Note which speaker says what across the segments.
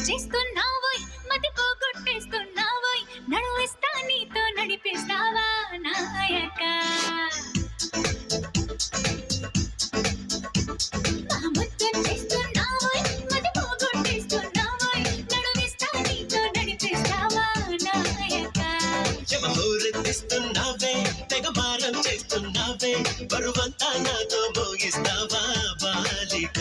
Speaker 1: చేస్తున్నావోయ్ మతి పోగొట్టేస్తున్నావోయ్ నడువేస్తా నీతో నడిపిస్తావా నాయక చేస్తున్నావోయ్ మతి పోగొట్టేస్తున్నావోయ్ నడువేస్తా నీతో నడిపిస్తావా నాయక
Speaker 2: చెమహూరెత్తిస్తున్నావే తెగ మారం చేస్తున్నావే బరువంతా నాతో మోగిస్తావా బాలిక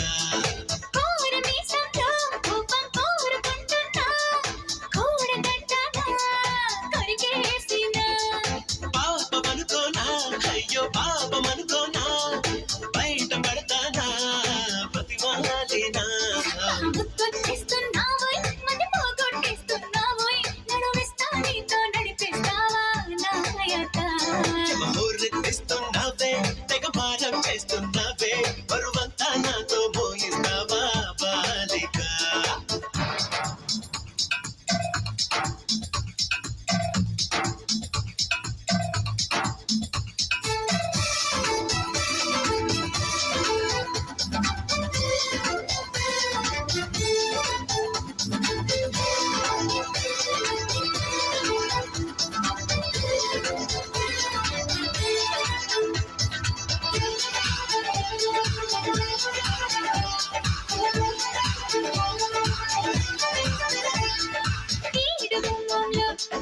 Speaker 2: అయ్యో పాపమనుకోనా బయట పడతానా ప్రతిమాలేనా
Speaker 1: గుర్తొచ్చేస్తున్నావోయ్ మతి పోగొట్టేస్తున్నావోయ్ నడువేస్తా నీతో నడిపిస్తావా నాయక
Speaker 2: చెమహూరెత్తిస్తున్నావే తెగ మారం చేస్తున్నావే బరువంతా నాతో మోగిస్తావా బాలిక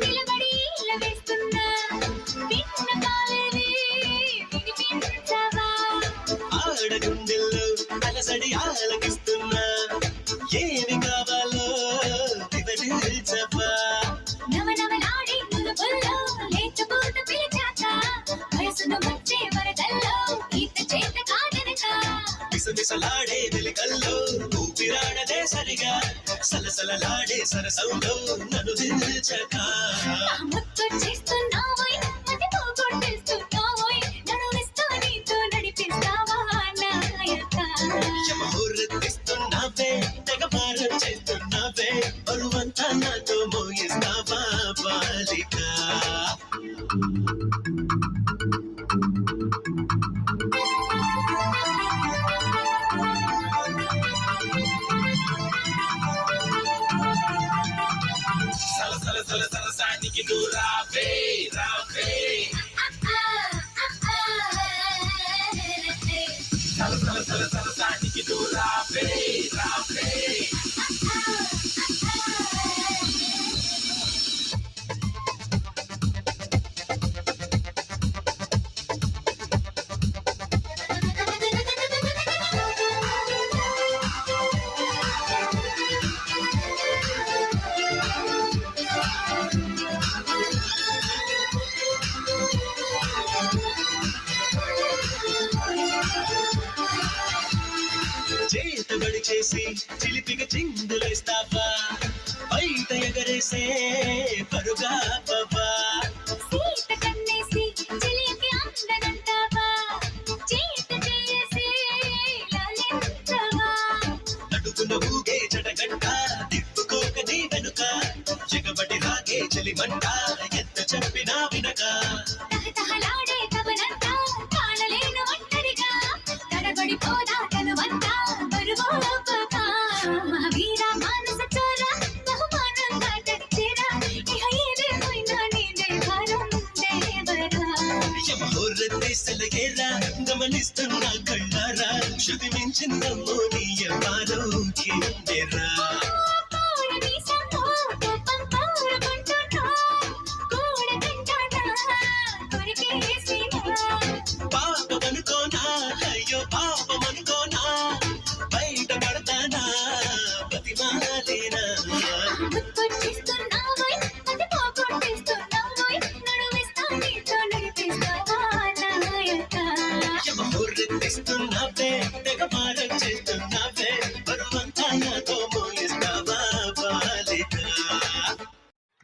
Speaker 1: నిలబడి వేస్తున్నా విన్న కాలేవి వినిపించవా
Speaker 2: ఆడగుండెల్లో అలసడి ఆలకిస్తున్నా ఏమి కావాలో వివరించవా
Speaker 1: నవనవలాడే నులుగుల్లో లేచబోత పిలిచాక వయసును వచ్చే వరదల్లో ఈత చేత కాదనక
Speaker 2: మిసమిసలాడే వెలికల్లో ఊపిరాడదే సరిగా సలసలలాడే సరసంలో నన్ను నిల్చక
Speaker 1: ముచ్చొచ్చేస్తున్నావోయ్ మతి పోగొట్టేస్తున్నావోయ్ నడువేస్తా నీతో నడిపిస్తావా నాయక
Speaker 2: చెమహూరెత్తిస్తున్నావే తెగ మారం చేస్తున్నావే బరువంతా నాతో మోగిస్తావా బాలిక సరసానికి నువ్వు రావే రావే సరసానికి నువ్వు రావే రావే చేతబడి చేసి చిలిపిగా చిందులేస్తావా బయట ఎగరేసే పరుగా బాబా
Speaker 1: సీత కన్నేసి చెలియకి అందనంటావా చేత చేసి లాలించవా
Speaker 2: నడుకున్న ఊగే జడగంట తిప్పుకోక నీ వెనుక ఎగబడి రాగే చెలిమంట ఎంత చెప్పినా వినక
Speaker 1: తహతహలాడే తవనంతా కాణలేను ఒంటరిగా తడబడిపోదా తనువంతా బరువోపక మహావీర మానస చోర బహుమానంగా తడిచేరా ఇహ ఏదేమైనా నీదే భారం దేవరా
Speaker 2: చెమహూరెత్తిసలగేరా గమనిస్తున్నా కళ్ళారా శృతి మించిందమ్మో నీ ఎవ్వారో కిందెరా పాపమనుకోనా అయ్యో పాపమనుకోనా బయట పడతానా ప్రతిమాలేనా
Speaker 1: గుర్తొచ్చేస్తున్నావోయ్ మతి పోగొట్టేస్తున్నావోయ్ నడువేస్తా నీతో నడిపిస్తావా నాయక
Speaker 2: చెమహూరెత్తిస్తున్నావే